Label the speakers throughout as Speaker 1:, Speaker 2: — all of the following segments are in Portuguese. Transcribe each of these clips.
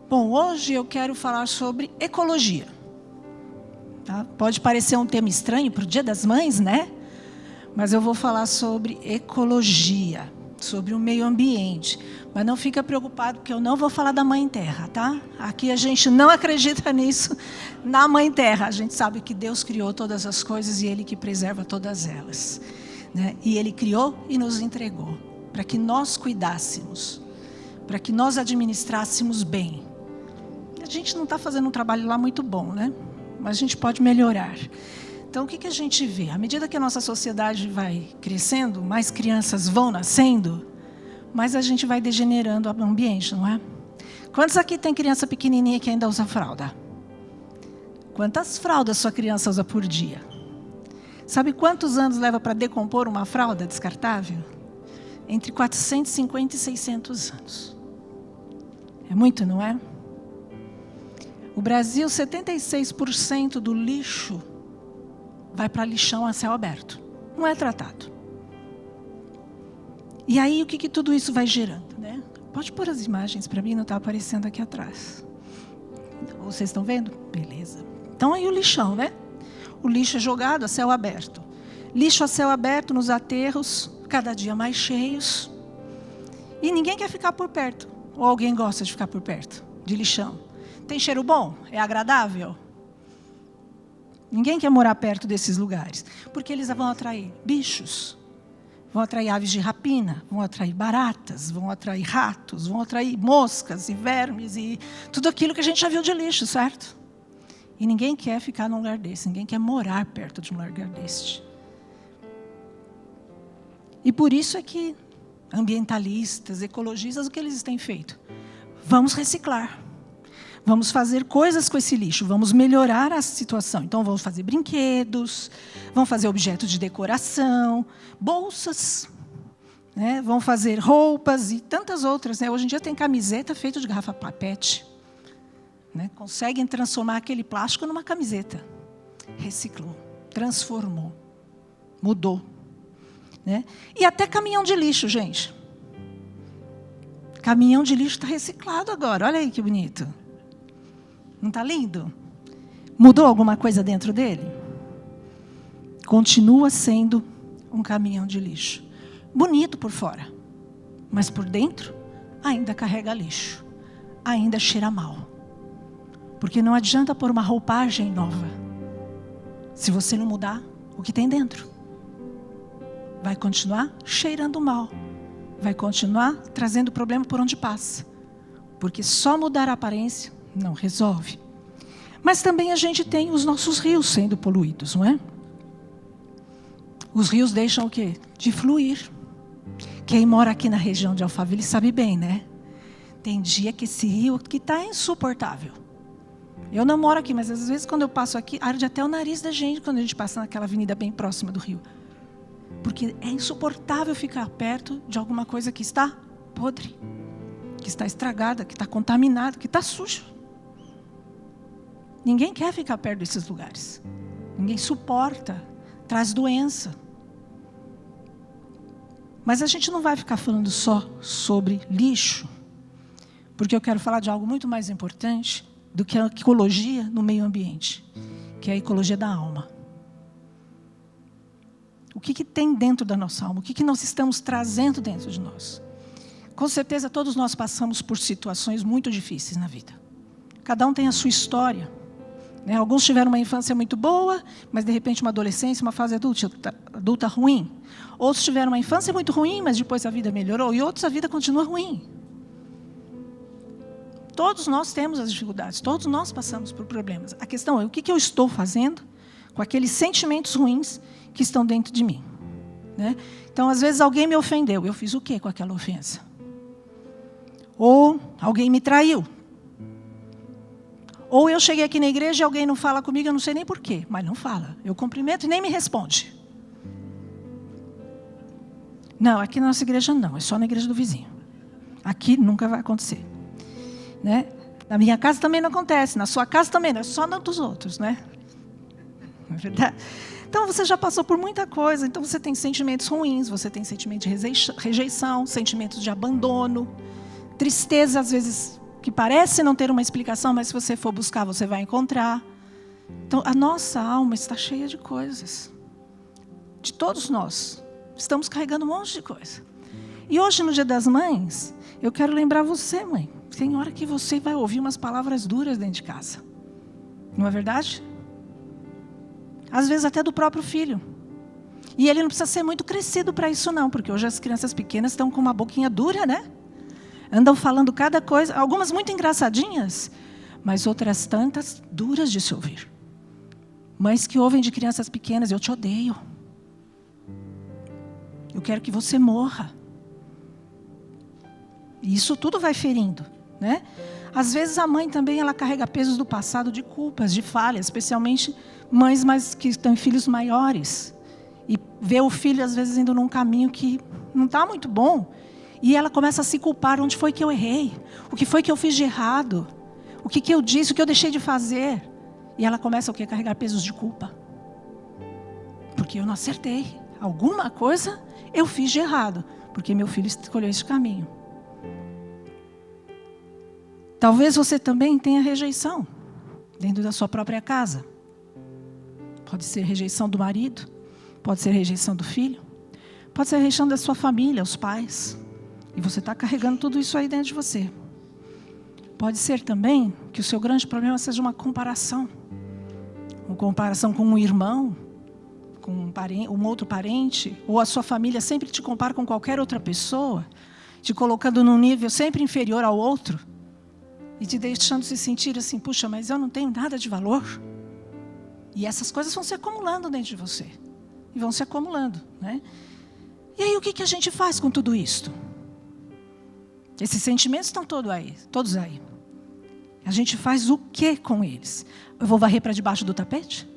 Speaker 1: Bom, hoje eu quero falar sobre ecologia. Tá? Pode parecer um tema estranho para o Dia das Mães, né? Mas eu vou falar sobre ecologia, sobre o meio ambiente. Mas não fica preocupado, porque eu não vou falar da Mãe Terra, tá? Aqui a gente não acredita nisso, na Mãe Terra. A gente sabe que Deus criou todas as coisas e Ele que preserva todas elas. Né? E Ele criou e nos entregou, para que nós cuidássemos, para que nós administrássemos bem. A gente não está fazendo um trabalho lá muito bom, né? Mas a gente pode melhorar. Então, o que a gente vê? À medida que a nossa sociedade vai crescendo, mais crianças vão nascendo, mais a gente vai degenerando o ambiente, não é? Quantos aqui tem criança pequenininha que ainda usa fralda? Quantas fraldas sua criança usa por dia? Sabe quantos anos leva para decompor uma fralda descartável? Entre 450 e 600 anos. É muito, não é? O Brasil, 76% do lixo vai para lixão a céu aberto. Não é tratado. E aí, o que tudo isso vai gerando, né? Pode pôr as imagens para mim, não está aparecendo aqui atrás. Vocês estão vendo? Beleza. Então, aí o lixão, né? O lixo é jogado a céu aberto. Lixo a céu aberto nos aterros, cada dia mais cheios. E ninguém quer ficar por perto. Ou alguém gosta de ficar por perto de lixão. Tem cheiro bom? É agradável? Ninguém quer morar perto desses lugares. Porque eles vão atrair bichos. Vão atrair aves de rapina. Vão atrair baratas. Vão atrair ratos. Vão atrair moscas e vermes. E tudo aquilo que a gente já viu de lixo, certo? E ninguém quer ficar num lugar desse. Ninguém quer morar perto de um lugar deste. E por isso é que ambientalistas, ecologistas, o que eles têm feito? Vamos reciclar. Vamos fazer coisas com esse lixo, vamos melhorar a situação. Então, vamos fazer brinquedos, vamos fazer objetos de decoração, bolsas, né? Vamos fazer roupas e tantas outras. Né? Hoje em dia tem camiseta feita de garrafa PET. Né? Conseguem transformar aquele plástico numa camiseta. Reciclou, transformou, mudou. Né? E até caminhão de lixo, gente. Caminhão de lixo está reciclado agora, olha aí que bonito. Não está lindo? Mudou alguma coisa dentro dele? Continua sendo um caminhão de lixo. Bonito por fora, mas por dentro ainda carrega lixo. Ainda cheira mal. Porque não adianta pôr uma roupagem nova se você não mudar o que tem dentro. Vai continuar cheirando mal. Vai continuar trazendo problema por onde passa. Porque só mudar a aparência não resolve. Mas também a gente tem os nossos rios sendo poluídos, não é? Os rios deixam o quê? De fluir. Quem mora aqui na região de Alphaville sabe bem, né? Tem dia que esse rio que está insuportável. Eu não moro aqui, mas às vezes quando eu passo aqui, arde até o nariz da gente quando a gente passa naquela avenida bem próxima do rio. Porque é insuportável ficar perto de alguma coisa que está podre, que está estragada, que está contaminada, que está suja. Ninguém quer ficar perto desses lugares. Ninguém suporta, traz doença. Mas a gente não vai ficar falando só sobre lixo, porque eu quero falar de algo muito mais importante do que a ecologia no meio ambiente, que é a ecologia da alma. O que tem dentro da nossa alma? O que nós estamos trazendo dentro de nós? Com certeza todos nós passamos por situações muito difíceis na vida. Cada um tem a sua história. Né? Alguns tiveram uma infância muito boa, mas de repente uma adolescência, uma fase adulta ruim. Outros tiveram uma infância muito ruim, mas depois a vida melhorou. E outros a vida continua ruim. Todos nós temos as dificuldades, todos nós passamos por problemas. A questão é o que eu estou fazendo com aqueles sentimentos ruins que estão dentro de mim. Né? Então, às vezes alguém me ofendeu. Eu fiz o quê com aquela ofensa? Ou alguém me traiu. Ou eu cheguei aqui na igreja e alguém não fala comigo, eu não sei nem porquê, mas não fala. Eu cumprimento e nem me responde. Não, aqui na nossa igreja não, é só na igreja do vizinho. Aqui nunca vai acontecer. Né? Na minha casa também não acontece, na sua casa também não, é só na dos outros. Né? Não é verdade? Então você já passou por muita coisa, então você tem sentimentos ruins, você tem sentimento de rejeição, sentimentos de abandono, tristeza às vezes que parece não ter uma explicação, mas se você for buscar, você vai encontrar. Então, a nossa alma está cheia de coisas. De todos nós. Estamos carregando um monte de coisa. E hoje, no Dia das Mães, eu quero lembrar você, mãe. Tem hora que você vai ouvir umas palavras duras dentro de casa. Não é verdade? Às vezes até do próprio filho. E ele não precisa ser muito crescido para isso não, porque hoje as crianças pequenas estão com uma boquinha dura, né? Andam falando cada coisa, algumas muito engraçadinhas, mas outras tantas duras de se ouvir. Mães que ouvem de crianças pequenas, eu te odeio. Eu quero que você morra. E isso tudo vai ferindo, né? Às vezes a mãe também ela carrega pesos do passado, de culpas, de falhas, especialmente mães que têm filhos maiores. E vê o filho às vezes indo num caminho que não está muito bom. E ela começa a se culpar, onde foi que eu errei? O que foi que eu fiz de errado? O que eu disse, o que eu deixei de fazer? E ela começa o quê? A carregar pesos de culpa. Porque eu não acertei. Alguma coisa eu fiz de errado. Porque meu filho escolheu esse caminho. Talvez você também tenha rejeição dentro da sua própria casa. Pode ser rejeição do marido, pode ser rejeição do filho, pode ser rejeição da sua família, os pais. E você está carregando tudo isso aí dentro de você. Pode ser também que o seu grande problema seja uma comparação. Uma comparação com um irmão, com um outro parente, ou a sua família sempre te compara com qualquer outra pessoa, te colocando num nível sempre inferior ao outro. E te deixando se sentir assim, puxa, mas eu não tenho nada de valor. E essas coisas vão se acumulando dentro de você. E vão se acumulando, né? E aí o que a gente faz com tudo isto? Esses sentimentos estão todos aí. A gente faz o que com eles? Eu vou varrer para debaixo do tapete?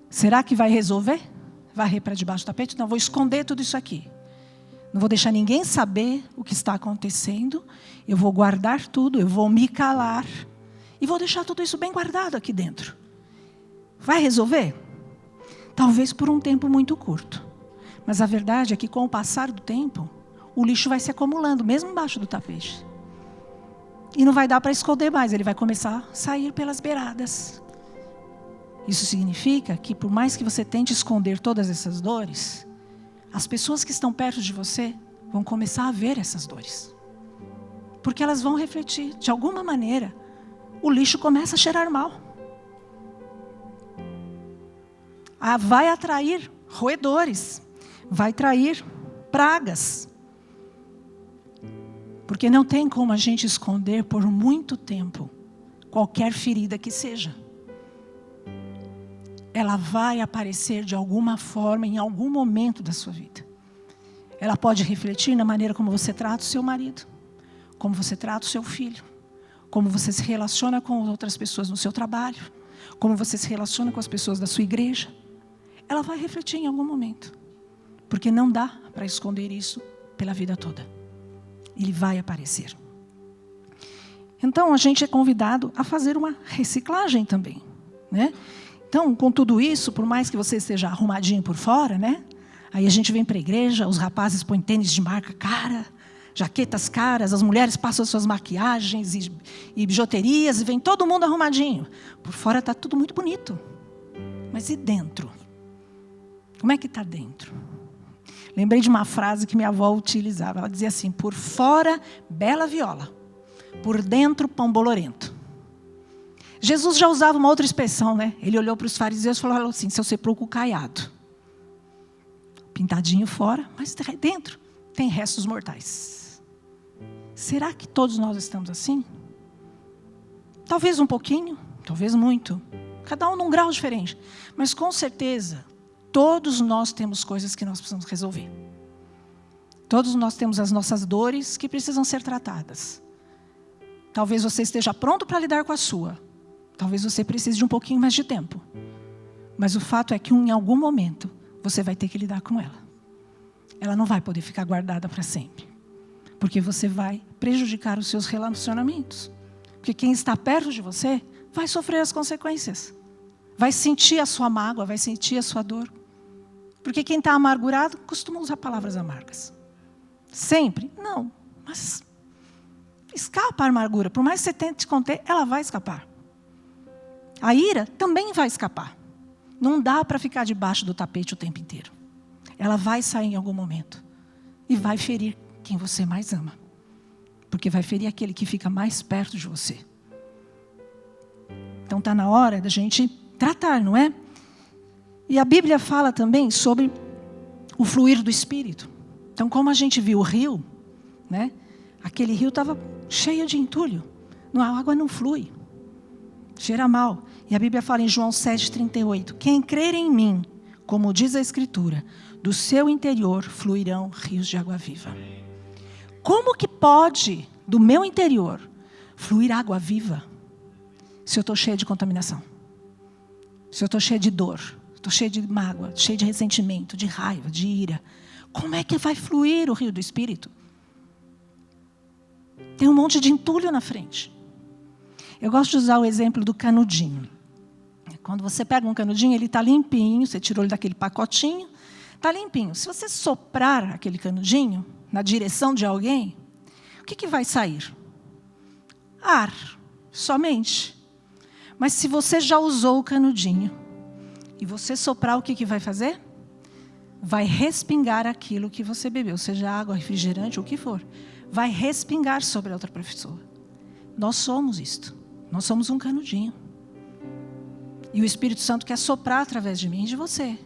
Speaker 1: Será que vai resolver? Varrer para debaixo do tapete? Não, vou esconder tudo isso aqui. Não vou deixar ninguém saber o que está acontecendo. Eu vou guardar tudo, eu vou me calar. E vou deixar tudo isso bem guardado aqui dentro. Vai resolver? Talvez por um tempo muito curto. Mas a verdade é que com o passar do tempo, o lixo vai se acumulando, mesmo embaixo do tapete. E não vai dar para esconder mais, ele vai começar a sair pelas beiradas. Isso significa que por mais que você tente esconder todas essas dores, as pessoas que estão perto de você vão começar a ver essas dores. Porque elas vão refletir. De alguma maneira, o lixo começa a cheirar mal. Vai atrair roedores. Vai atrair pragas. Porque não tem como a gente esconder por muito tempo qualquer ferida que seja. Ela vai aparecer de alguma forma, em algum momento da sua vida. Ela pode refletir na maneira como você trata o seu marido, como você trata o seu filho, como você se relaciona com outras pessoas no seu trabalho, como você se relaciona com as pessoas da sua igreja. Ela vai refletir em algum momento, porque não dá para esconder isso pela vida toda. Ele vai aparecer. Então, a gente é convidado a fazer uma reciclagem também, né? Então, com tudo isso, por mais que você esteja arrumadinho por fora, né? Aí a gente vem para a igreja, os rapazes põem tênis de marca cara, jaquetas caras, as mulheres passam suas maquiagens e bijuterias, e vem todo mundo arrumadinho. Por fora está tudo muito bonito. Mas e dentro? Como é que está dentro? Lembrei de uma frase que minha avó utilizava. Ela dizia assim, por fora, bela viola. Por dentro, pão bolorento. Jesus já usava uma outra expressão, né? Ele olhou para os fariseus e falou assim, seu sepulcro caiado. Pintadinho fora, mas dentro tem restos mortais. Será que todos nós estamos assim? Talvez um pouquinho, talvez muito. Cada um num grau diferente. Mas com certeza, todos nós temos coisas que nós precisamos resolver. Todos nós temos as nossas dores que precisam ser tratadas. Talvez você esteja pronto para lidar com a sua. Talvez você precise de um pouquinho mais de tempo. Mas o fato é que em algum momento você vai ter que lidar com ela. Ela não vai poder ficar guardada para sempre. Porque você vai prejudicar os seus relacionamentos. Porque quem está perto de você vai sofrer as consequências. Vai sentir a sua mágoa, vai sentir a sua dor. Porque quem está amargurado costuma usar palavras amargas. Sempre? Não. Mas escapa a amargura. Por mais que você tente conter, ela vai escapar. A ira também vai escapar. Não dá para ficar debaixo do tapete o tempo inteiro. Ela vai sair em algum momento. E vai ferir quem você mais ama. Porque vai ferir aquele que fica mais perto de você. Então está na hora da gente tratar, não é? E a Bíblia fala também sobre o fluir do Espírito. Então, como a gente viu o rio, né? Aquele rio estava cheio de entulho. A água não flui. Cheira mal. E a Bíblia fala em João 7,38. Quem crer em mim, como diz a Escritura, do seu interior fluirão rios de água viva. Como que pode, do meu interior, fluir água viva, se eu estou cheia de contaminação? Se eu estou cheia de dor, estou cheia de mágoa, cheia de ressentimento, de raiva, de ira. Como é que vai fluir o rio do Espírito? Tem um monte de entulho na frente. Eu gosto de usar o exemplo do canudinho. Quando você pega um canudinho, ele está limpinho, você tirou ele daquele pacotinho, está limpinho. Se você soprar aquele canudinho na direção de alguém, o que vai sair? Ar, somente. Mas se você já usou o canudinho e você soprar, o que vai fazer? Vai respingar aquilo que você bebeu, seja água, refrigerante, ou o que for. Vai respingar sobre a outra pessoa. Nós somos isto. Nós somos um canudinho. E o Espírito Santo quer soprar através de mim e de você.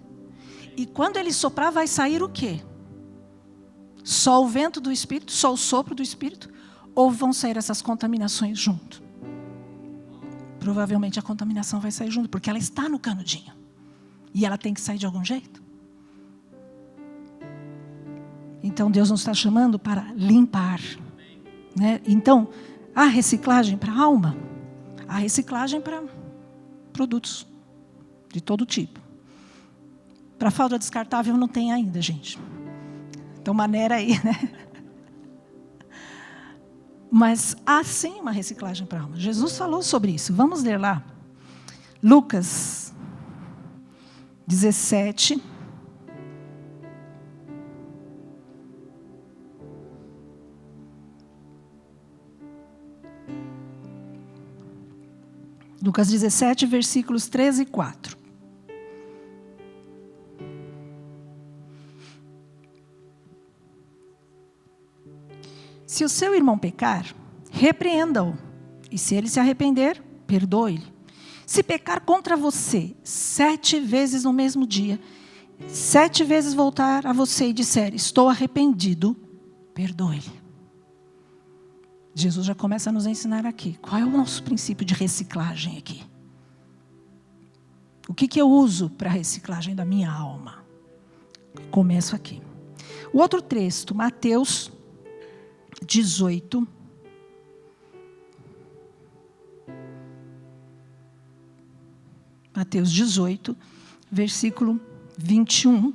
Speaker 1: E quando ele soprar, vai sair o quê? Só o vento do Espírito? Só o sopro do Espírito? Ou vão sair essas contaminações junto? Provavelmente a contaminação vai sair junto, porque ela está no canudinho. E ela tem que sair de algum jeito. Então Deus nos está chamando para limpar. Né? Então, há reciclagem para a alma. Há reciclagem para produtos de todo tipo. Para fralda descartável não tem ainda, gente. Então maneira aí, né? Mas há sim uma reciclagem para a alma. Jesus falou sobre isso. Vamos ler lá. Lucas 17. Lucas 17, versículos 13 e 4. Se o seu irmão pecar, repreenda-o. E se ele se arrepender, perdoe-lhe. Se pecar contra você 7 vezes no mesmo dia, 7 vezes voltar a você e disser, estou arrependido, perdoe-lhe. Jesus já começa a nos ensinar aqui. Qual é o nosso princípio de reciclagem aqui? O que eu uso para a reciclagem da minha alma? Começo aqui. O outro texto, Mateus 18. Mateus 18, versículo 21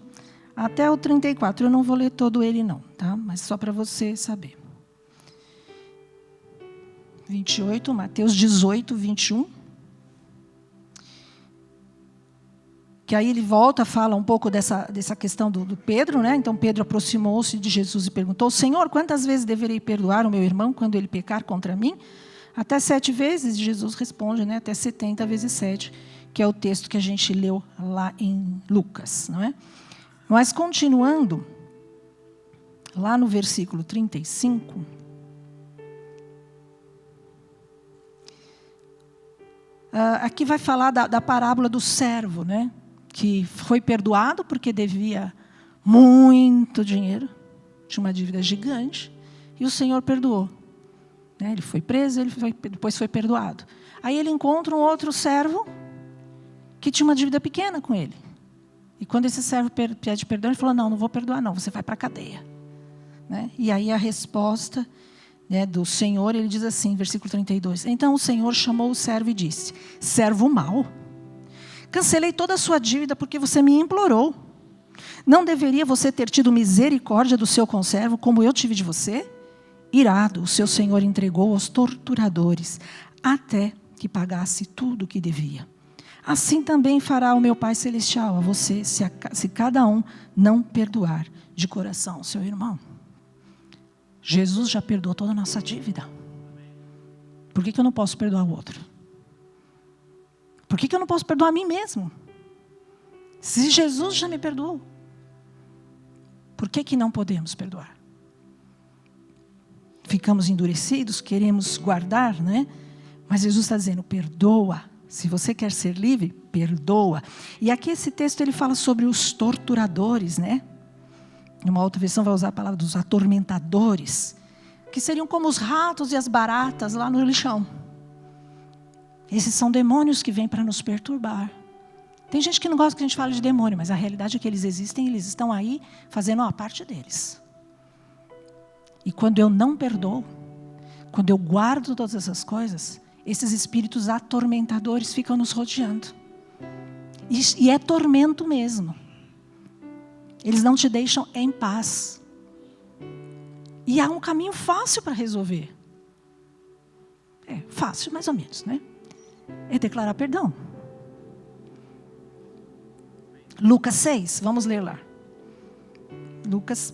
Speaker 1: até o 34. Eu não vou ler todo ele não, tá? Mas só para você saber. 28, Mateus 18, 21. Que aí ele volta, fala um pouco dessa questão do Pedro, né? Então Pedro aproximou-se de Jesus e perguntou, Senhor, quantas vezes deverei perdoar o meu irmão quando ele pecar contra mim? Até 7 vezes, Jesus responde, né? Até 70 vezes 7, que é o texto que a gente leu lá em Lucas, não é? Mas continuando, lá no versículo 35... aqui vai falar da parábola do servo, né? Que foi perdoado porque devia muito dinheiro, tinha uma dívida gigante, e o Senhor perdoou. Né? Ele foi preso, depois foi perdoado. Aí ele encontra um outro servo que tinha uma dívida pequena com ele. E quando esse servo pede perdão, ele falou, não vou perdoar não, você vai para a cadeia. Né? E aí a resposta... do Senhor, ele diz assim, versículo 32. Então o Senhor chamou o servo e disse, servo mau, cancelei toda a sua dívida porque você me implorou. Não deveria você ter tido misericórdia do seu conservo como eu tive de você? Irado, o seu Senhor entregou aos torturadores até que pagasse tudo o que devia. Assim também fará o meu Pai Celestial a você, se cada um não perdoar de coração o seu irmão. Jesus já perdoou toda a nossa dívida. Por que eu não posso perdoar o outro? Por que eu não posso perdoar a mim mesmo? Se Jesus já me perdoou, por que não podemos perdoar? Ficamos endurecidos, queremos guardar, né? Mas Jesus está dizendo, perdoa. Se você quer ser livre, perdoa. E aqui esse texto ele fala sobre os torturadores, né? Numa outra versão vai usar a palavra dos atormentadores, que seriam como os ratos e as baratas lá no lixão. Esses são demônios que vêm para nos perturbar. Tem gente que não gosta que a gente fale de demônio, mas a realidade é que eles existem, eles estão aí fazendo a parte deles. E quando eu não perdoo, quando eu guardo todas essas coisas, esses espíritos atormentadores ficam nos rodeando. E é tormento mesmo. Eles não te deixam em paz. E há um caminho fácil para resolver. É fácil, mais ou menos, né? É declarar perdão. Lucas 6, vamos ler lá. Lucas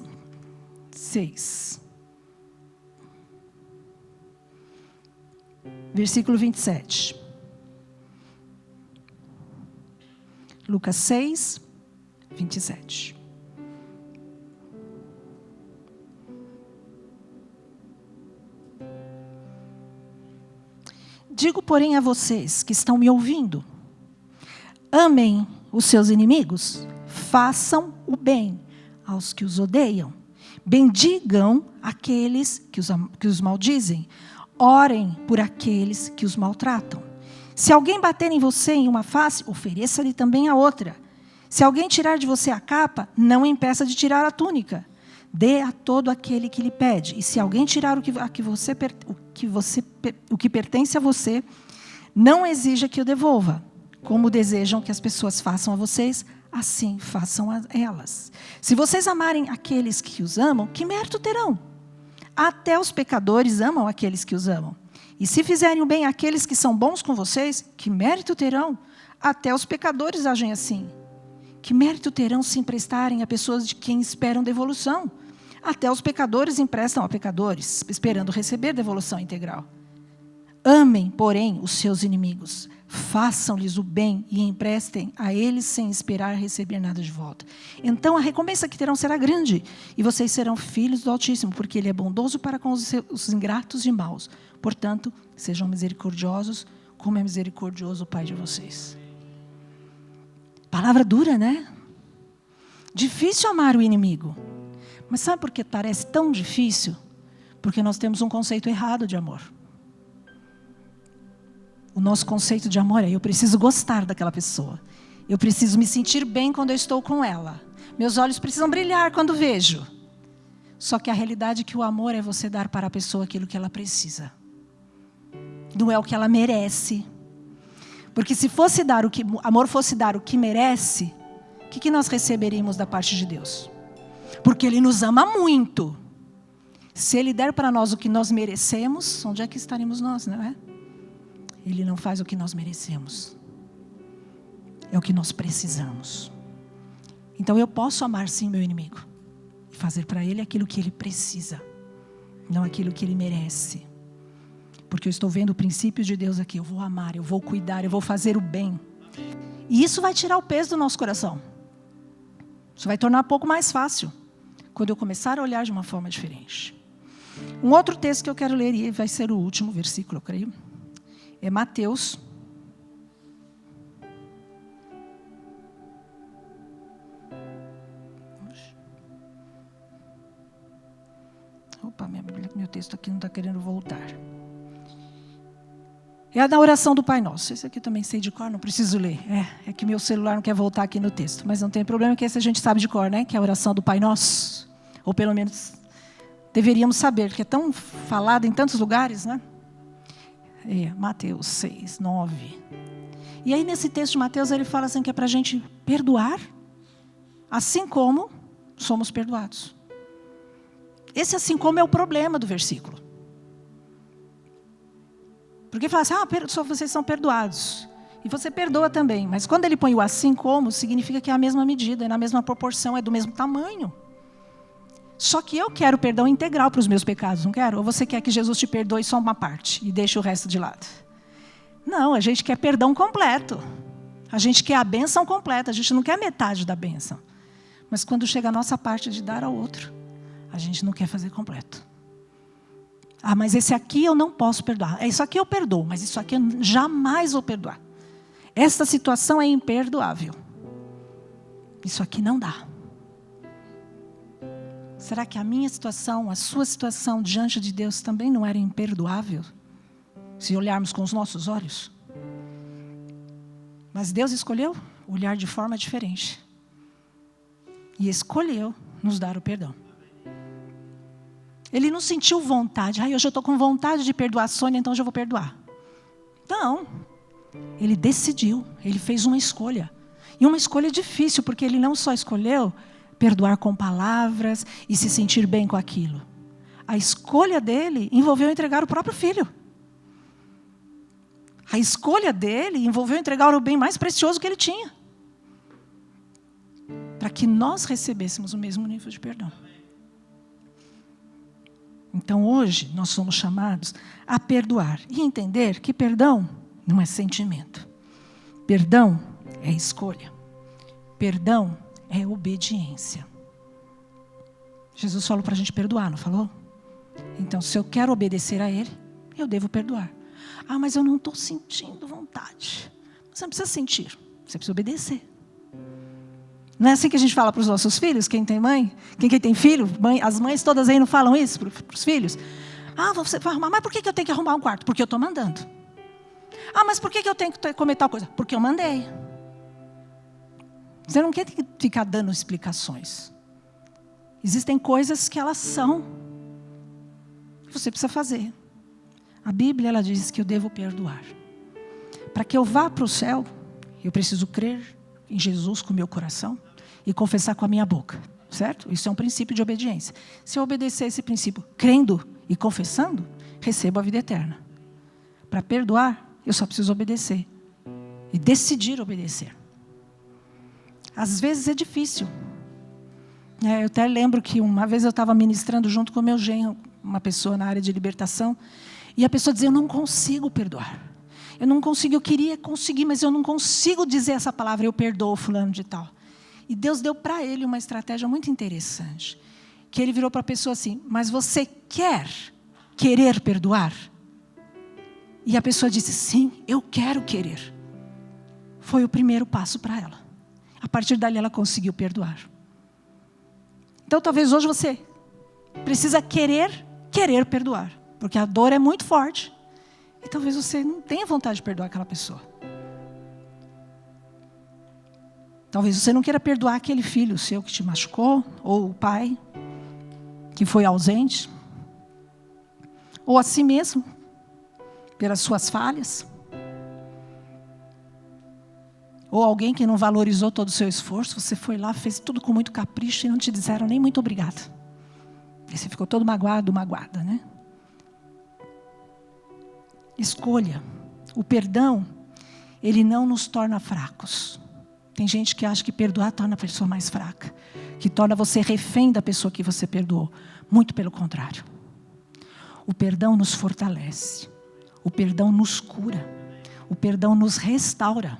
Speaker 1: 6. Versículo 27. Lucas 6, 27. Digo, porém, a vocês que estão me ouvindo, amem os seus inimigos, façam o bem aos que os odeiam, bendigam aqueles que os maldizem, orem por aqueles que os maltratam. Se alguém bater em você em uma face, ofereça-lhe também a outra. Se alguém tirar de você a capa, não impeça de tirar a túnica. Dê a todo aquele que lhe pede. E se alguém tirar o que pertence a você, não exija que o devolva. Como desejam que as pessoas façam a vocês, assim façam a elas. Se vocês amarem aqueles que os amam, que mérito terão? Até os pecadores amam aqueles que os amam. E se fizerem o bem àqueles que são bons com vocês, que mérito terão? Até os pecadores agem assim. Que mérito terão se emprestarem a pessoas de quem esperam devolução? Até os pecadores emprestam a pecadores, esperando receber devolução integral. Amem, porém, os seus inimigos. Façam-lhes o bem e emprestem a eles sem esperar receber nada de volta. Então a recompensa que terão será grande, e vocês serão filhos do Altíssimo, porque Ele é bondoso para com os ingratos e maus. Portanto, sejam misericordiosos, como é misericordioso o Pai de vocês. Palavra dura, né? Difícil amar o inimigo. Mas sabe por que parece tão difícil? Porque nós temos um conceito errado de amor. O nosso conceito de amor é: eu preciso gostar daquela pessoa. Eu preciso me sentir bem quando eu estou com ela. Meus olhos precisam brilhar quando vejo. Só que a realidade é que o amor é você dar para a pessoa aquilo que ela precisa. Não é o que ela merece. Porque se fosse dar amor fosse dar o que merece, o que nós receberíamos da parte de Deus? Porque Ele nos ama muito. Se Ele der para nós o que nós merecemos, onde é que estaremos nós, não é? Ele não faz o que nós merecemos. É o que nós precisamos. Então eu posso amar sim meu inimigo. E fazer para ele aquilo que ele precisa. Não aquilo que ele merece. Porque eu estou vendo o princípio de Deus aqui. Eu vou amar, eu vou cuidar, eu vou fazer o bem. E isso vai tirar o peso do nosso coração. Isso vai tornar um pouco mais fácil. Quando eu começar a olhar de uma forma diferente. Um outro texto que eu quero ler, e vai ser o último versículo, eu creio. É Mateus. Opa, meu texto aqui não está querendo voltar. É a da oração do Pai Nosso. Esse aqui também sei de cor, não preciso ler. É que meu celular não quer voltar aqui no texto. Mas não tem problema, que esse a gente sabe de cor, né? Que é a oração do Pai Nosso. Ou pelo menos deveríamos saber, que é tão falada em tantos lugares, né? Mateus 6, 9. E aí nesse texto de Mateus ele fala assim que é para a gente perdoar, assim como somos perdoados. Esse assim como é o problema do versículo. Porque fala assim, só vocês são perdoados. E você perdoa também. Mas quando ele põe o assim como, significa que é a mesma medida, é na mesma proporção, é do mesmo tamanho. Só que eu quero perdão integral para os meus pecados, não quero? Ou você quer que Jesus te perdoe só uma parte e deixe o resto de lado? Não, a gente quer perdão completo. A gente quer a bênção completa, a gente não quer metade da bênção. Mas quando chega a nossa parte de dar ao outro, a gente não quer fazer completo. Ah, mas esse aqui eu não posso perdoar. Isso aqui eu perdoo, mas isso aqui eu jamais vou perdoar. Essa situação é imperdoável. Isso aqui não dá. Será que a minha situação, a sua situação diante de Deus também não era imperdoável? Se olharmos com os nossos olhos. Mas Deus escolheu olhar de forma diferente. E escolheu nos dar o perdão. Ele não sentiu vontade. Hoje eu estou com vontade de perdoar a Sônia, então hoje eu vou perdoar. Não. Ele decidiu. Ele fez uma escolha. E uma escolha difícil, porque ele não só escolheu perdoar com palavras e se sentir bem com aquilo. A escolha dele envolveu entregar o próprio filho. A escolha dele envolveu entregar o bem mais precioso que ele tinha. Para que nós recebêssemos o mesmo nível de perdão. Então hoje nós somos chamados a perdoar e entender que perdão não é sentimento. Perdão é escolha. Perdão é obediência. Jesus falou para a gente perdoar, não falou? Então, se eu quero obedecer a Ele, eu devo perdoar. Ah, mas eu não estou sentindo vontade. Você não precisa sentir, você precisa obedecer. Não é assim que a gente fala para os nossos filhos, quem tem mãe? Quem tem filho? As mães todas aí não falam isso para os filhos? Ah, você vai arrumar, mas por que eu tenho que arrumar um quarto? Porque eu estou mandando. Ah, mas por que eu tenho que comer tal coisa? Porque eu mandei. Você não quer ficar dando explicações. Existem coisas que elas são. Você precisa fazer. A Bíblia, ela diz que eu devo perdoar. Para que eu vá para o céu, eu preciso crer em Jesus com o meu coração e confessar com a minha boca. Certo? Isso é um princípio de obediência. Se eu obedecer esse princípio, crendo e confessando, recebo a vida eterna. Para perdoar, eu só preciso obedecer. E decidir obedecer. Às vezes é difícil. Eu até lembro que uma vez eu estava ministrando junto com o meu genro, uma pessoa na área de libertação, e a pessoa dizia, eu não consigo perdoar. Eu não consigo, eu queria conseguir, mas eu não consigo dizer essa palavra, eu perdoo fulano de tal. E Deus deu para ele uma estratégia muito interessante. Que ele virou para a pessoa assim, mas você querer perdoar? E a pessoa disse, sim, eu quero querer. Foi o primeiro passo para ela. A partir dali ela conseguiu perdoar. Então talvez hoje você precisa querer perdoar. Porque a dor é muito forte. E talvez você não tenha vontade de perdoar aquela pessoa. Talvez você não queira perdoar aquele filho seu que te machucou. Ou o pai que foi ausente. Ou a si mesmo. Pelas suas falhas. Ou alguém que não valorizou todo o seu esforço. Você foi lá, fez tudo com muito capricho e não te disseram nem muito obrigado. E você ficou todo magoado, magoada, né? Escolha. O perdão, ele não nos torna fracos. Tem gente que acha que perdoar torna a pessoa mais fraca. Que torna você refém da pessoa que você perdoou. Muito pelo contrário. O perdão nos fortalece. O perdão nos cura. O perdão nos restaura.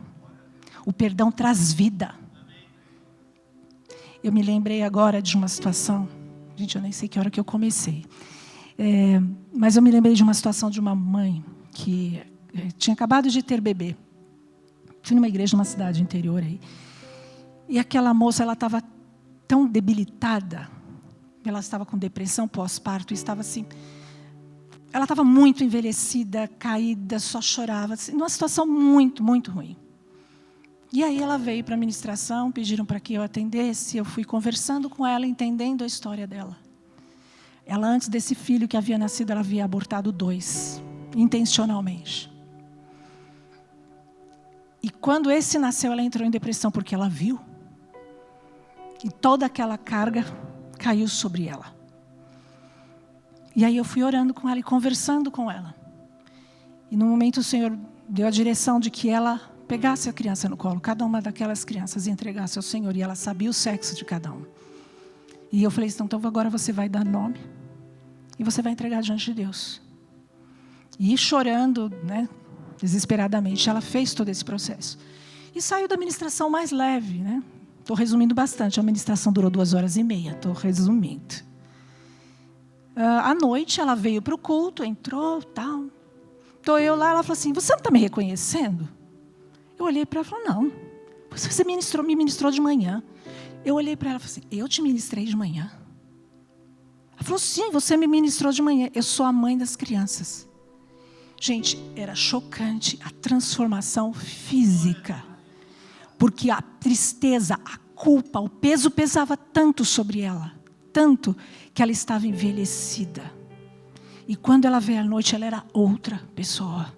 Speaker 1: O perdão traz vida. Eu me lembrei agora de uma situação. Gente, eu nem sei que hora que eu comecei. Mas eu me lembrei de uma situação de uma mãe que tinha acabado de ter bebê. Fui numa igreja numa cidade interior aí. E aquela moça, ela estava tão debilitada. Ela estava com depressão pós-parto. Estava assim... Ela estava muito envelhecida, caída, só chorava. Assim, numa situação muito, muito ruim. E aí ela veio para a ministração, pediram para que eu atendesse. Eu fui conversando com ela, entendendo a história dela. Ela, antes desse filho que havia nascido, ela havia abortado 2, intencionalmente. E quando esse nasceu, ela entrou em depressão, porque ela viu. E toda aquela carga caiu sobre ela. E aí eu fui orando com ela e conversando com ela. E no momento o Senhor deu a direção de que ela pegasse a criança no colo, cada uma daquelas crianças, e entregasse ao Senhor. E ela sabia o sexo de cada um. E eu falei, então agora você vai dar nome e você vai entregar diante de Deus. E chorando, né, desesperadamente, ela fez todo esse processo. E saiu da ministração mais leve, né? Estou resumindo bastante, a ministração durou 2h30, estou resumindo. À noite ela veio para o culto, entrou, tal. Estou eu lá, ela falou assim, você não está me reconhecendo? Eu olhei para ela e falei, não, você me ministrou de manhã. Eu olhei para ela e falei assim, eu te ministrei de manhã? Ela falou, sim, você me ministrou de manhã, eu sou a mãe das crianças. Gente, era chocante a transformação física. Porque a tristeza, a culpa, o peso pesava tanto sobre ela. Tanto que ela estava envelhecida. E quando ela veio à noite, ela era outra pessoa.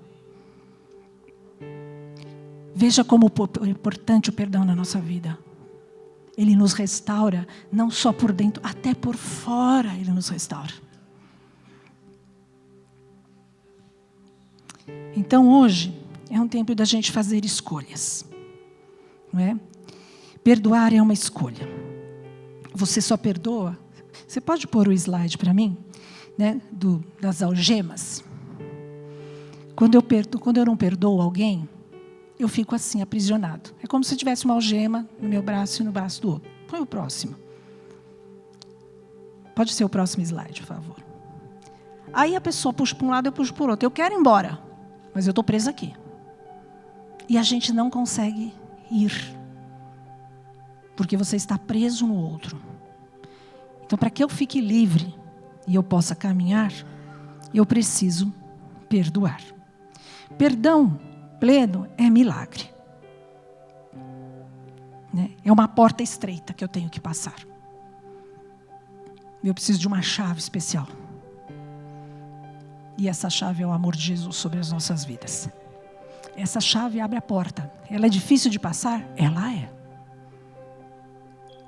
Speaker 1: Veja como é importante o perdão na nossa vida. Ele nos restaura, não só por dentro, até por fora Ele nos restaura. Então hoje é um tempo da gente fazer escolhas. Não é? Perdoar é uma escolha. Você só perdoa. Você pode pôr o slide para mim, né? Das algemas. Quando eu não perdoo alguém, eu fico assim, aprisionado. É como se tivesse uma algema no meu braço e no braço do outro. Põe o próximo. Pode ser o próximo slide, por favor. Aí a pessoa puxa para um lado, eu puxo para o outro. Eu quero ir embora, mas eu estou presa aqui. E a gente não consegue ir. Porque você está preso no outro. Então, para que eu fique livre e eu possa caminhar, eu preciso perdoar. Perdão pleno é milagre. Né? É uma porta estreita que eu tenho que passar. Eu preciso de uma chave especial. E essa chave é o amor de Jesus sobre as nossas vidas. Essa chave abre a porta. Ela é difícil de passar? Ela é.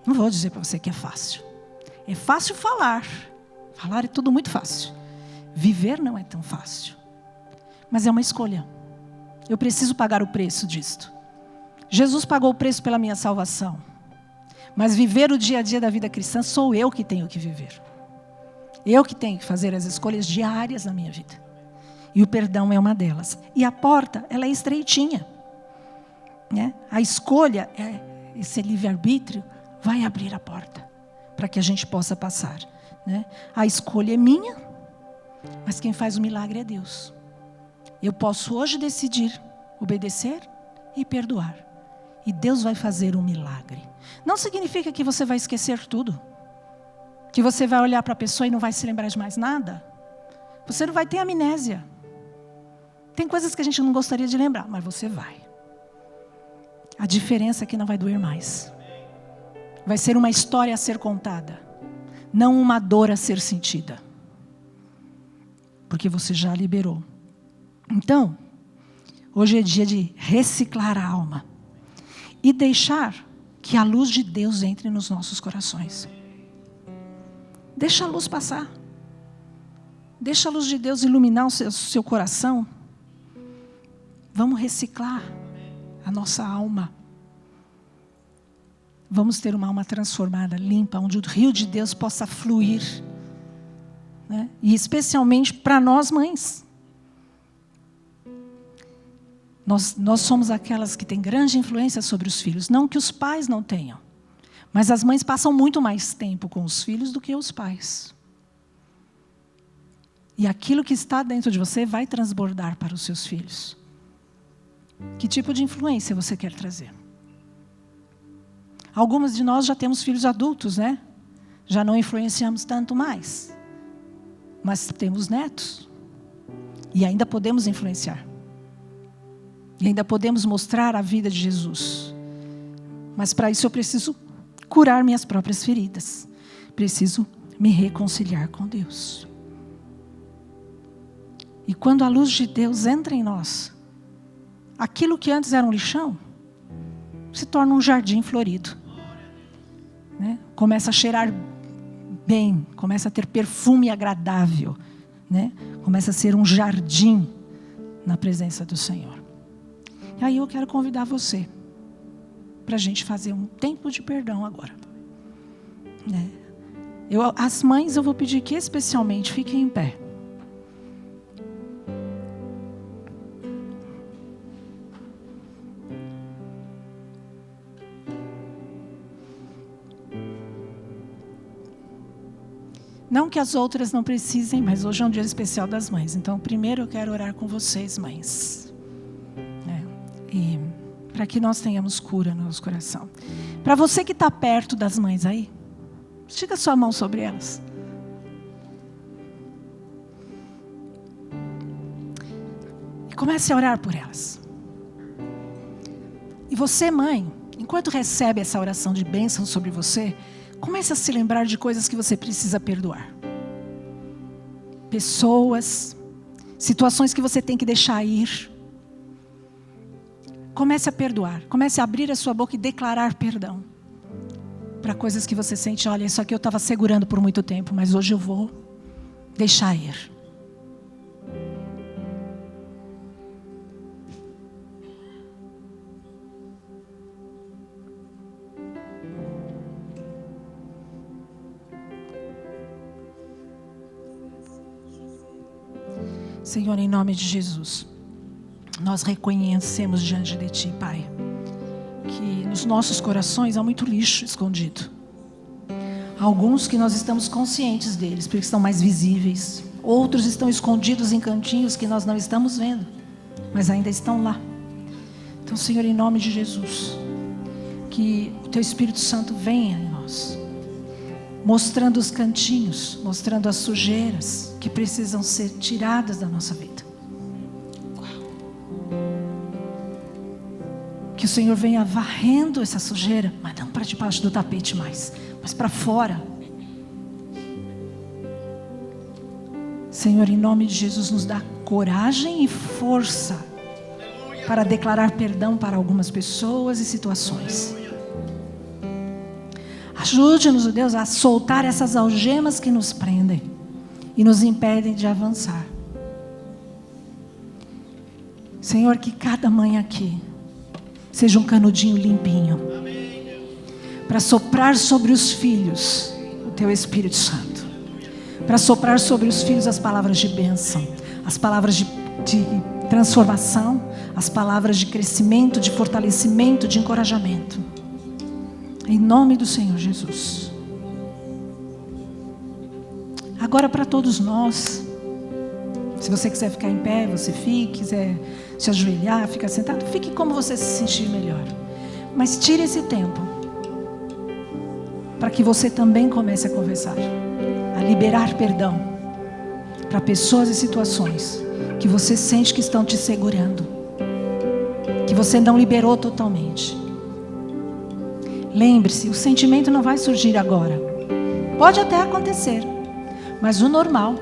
Speaker 1: Não vou dizer para você que é fácil. É fácil falar. Falar é tudo muito fácil. Viver não é tão fácil. Mas é uma escolha. Eu preciso pagar o preço disto. Jesus pagou o preço pela minha salvação. Mas viver o dia a dia da vida cristã sou eu que tenho que viver. Eu que tenho que fazer as escolhas diárias na minha vida. E o perdão é uma delas. E a porta, ela é estreitinha. Né? A escolha, esse livre-arbítrio, vai abrir a porta para que a gente possa passar. Né? A escolha é minha, mas quem faz o milagre é Deus. Eu posso hoje decidir obedecer e perdoar. E Deus vai fazer um milagre. Não significa que você vai esquecer tudo. Que você vai olhar para a pessoa e não vai se lembrar de mais nada. Você não vai ter amnésia. Tem coisas que a gente não gostaria de lembrar, mas você vai. A diferença é que não vai doer mais. Vai ser uma história a ser contada. Não uma dor a ser sentida. Porque você já liberou. Então, hoje é dia de reciclar a alma. E deixar que a luz de Deus entre nos nossos corações. Deixa a luz passar. Deixa a luz de Deus iluminar o seu coração. Vamos reciclar a nossa alma. Vamos ter uma alma transformada, limpa, onde o rio de Deus possa fluir. Né? E especialmente para nós mães. Nós somos aquelas que têm grande influência sobre os filhos. Não que os pais não tenham. Mas as mães passam muito mais tempo com os filhos do que os pais. E aquilo que está dentro de você vai transbordar para os seus filhos. Que tipo de influência você quer trazer? Algumas de nós já temos filhos adultos, né? Já não influenciamos tanto mais. Mas temos netos. E ainda podemos influenciar. E ainda podemos mostrar a vida de Jesus. Mas para isso eu preciso curar minhas próprias feridas. Preciso me reconciliar com Deus. E quando a luz de Deus entra em nós, aquilo que antes era um lixão, se torna um jardim florido. Né? Começa a cheirar bem, começa a ter perfume agradável. Né? Começa a ser um jardim na presença do Senhor. E aí eu quero convidar você para a gente fazer um tempo de perdão agora. Né? As mães eu vou pedir que especialmente fiquem em pé. Não que as outras não precisem, mas hoje é um dia especial das mães. Então, primeiro eu quero orar com vocês, mães. E para que nós tenhamos cura no nosso coração. Para você que está perto das mães aí, estica sua mão sobre elas. E comece a orar por elas. E você, mãe, enquanto recebe essa oração de bênção sobre você, comece a se lembrar de coisas que você precisa perdoar. Pessoas, situações que você tem que deixar ir. Comece a perdoar. Comece a abrir a sua boca e declarar perdão. Para coisas que você sente, olha, isso aqui eu estava segurando por muito tempo, mas hoje eu vou deixar ir. Senhor, em nome de Jesus, nós reconhecemos diante de Ti, Pai, que nos nossos corações há muito lixo escondido. Alguns que nós estamos conscientes deles, porque estão mais visíveis. Outros estão escondidos em cantinhos que nós não estamos vendo, mas ainda estão lá. Então, Senhor, em nome de Jesus, que o Teu Espírito Santo venha em nós, mostrando os cantinhos, mostrando as sujeiras que precisam ser tiradas da nossa vida. Que o Senhor venha varrendo essa sujeira, mas não para debaixo do tapete mais, mas para fora. Senhor, em nome de Jesus, nos dá coragem e força para declarar perdão para algumas pessoas e situações. Ajude-nos, Deus, a soltar essas algemas que nos prendem e nos impedem de avançar. Senhor, que cada mãe aqui seja um canudinho limpinho para soprar sobre os filhos o Teu Espírito Santo, para soprar sobre os filhos as palavras de bênção, as palavras de transformação, as palavras de crescimento, de fortalecimento, de encorajamento. Em nome do Senhor Jesus. Agora, para todos nós, se você quiser ficar em pé, você fique. Quiser se ajoelhar, ficar sentado, fique como você se sentir melhor. Mas tire esse tempo para que você também comece a conversar, a liberar perdão para pessoas e situações que você sente que estão te segurando, que você não liberou totalmente. Lembre-se, o sentimento não vai surgir agora. Pode até acontecer, mas o normal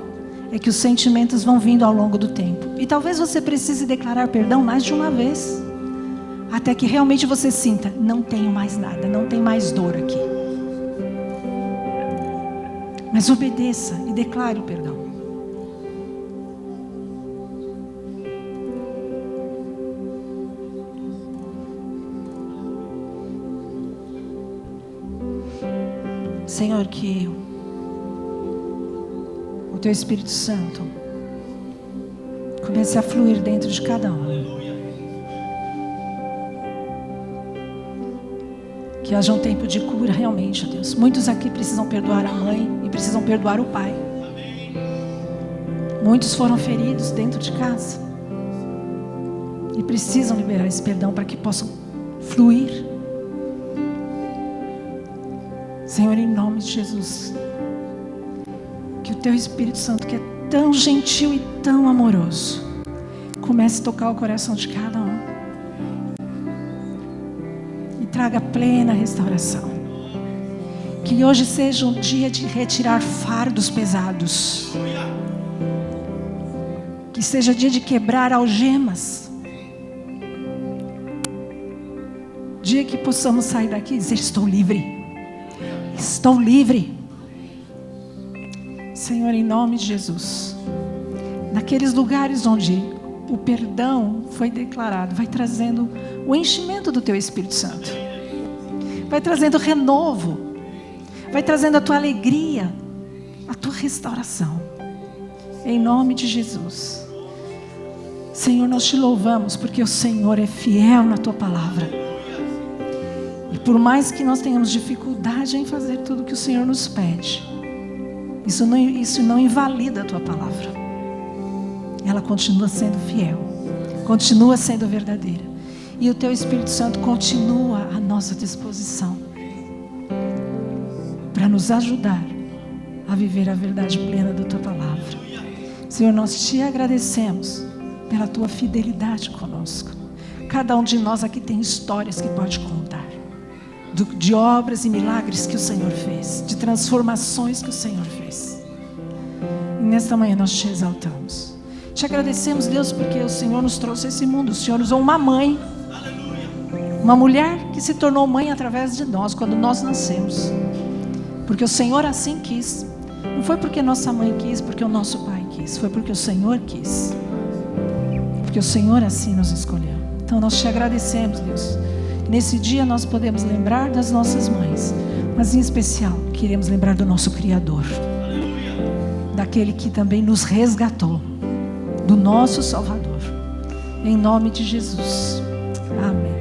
Speaker 1: é que os sentimentos vão vindo ao longo do tempo. E talvez você precise declarar perdão mais de uma vez, até que realmente você sinta, não tenho mais nada, não tem mais dor aqui. Mas obedeça e declare o perdão. Senhor, que o Teu Espírito Santo comece a fluir dentro de cada um. Que haja um tempo de cura realmente, Deus. Muitos aqui precisam perdoar a mãe e precisam perdoar o pai. Muitos foram feridos dentro de casa e precisam liberar esse perdão para que possam fluir. Senhor, em nome de Jesus, que o Teu Espírito Santo, que é tão gentil e tão amoroso, comece a tocar o coração de cada um e traga plena restauração. Que hoje seja um dia de retirar fardos pesados, que seja dia de quebrar algemas, dia que possamos sair daqui e dizer: estou livre. Estou livre. Senhor, em nome de Jesus, naqueles lugares onde o perdão foi declarado, vai trazendo o enchimento do Teu Espírito Santo, vai trazendo renovo, vai trazendo a tua alegria, a tua restauração. Em nome de Jesus. Senhor, nós te louvamos porque o Senhor é fiel na tua palavra. E por mais que nós tenhamos dificuldade em fazer tudo o que o Senhor nos pede, isso não invalida a tua palavra. Ela continua sendo fiel, continua sendo verdadeira. E o teu Espírito Santo continua à nossa disposição para nos ajudar a viver a verdade plena da tua palavra. Senhor, nós te agradecemos pela tua fidelidade conosco. Cada um de nós aqui tem histórias que pode contar, de obras e milagres que o Senhor fez, de transformações que o Senhor fez. E nesta manhã nós te exaltamos. Te agradecemos, Deus, porque o Senhor nos trouxe a esse mundo. O Senhor usou uma mãe, uma mulher que se tornou mãe através de nós, quando nós nascemos. Porque o Senhor assim quis. Não foi porque nossa mãe quis, porque o nosso pai quis. Foi porque o Senhor quis. Porque o Senhor assim nos escolheu. Então nós te agradecemos, Deus. Nesse dia nós podemos lembrar das nossas mães, mas em especial queremos lembrar do nosso Criador, daquele que também nos resgatou, do nosso Salvador. Em nome de Jesus. Amém.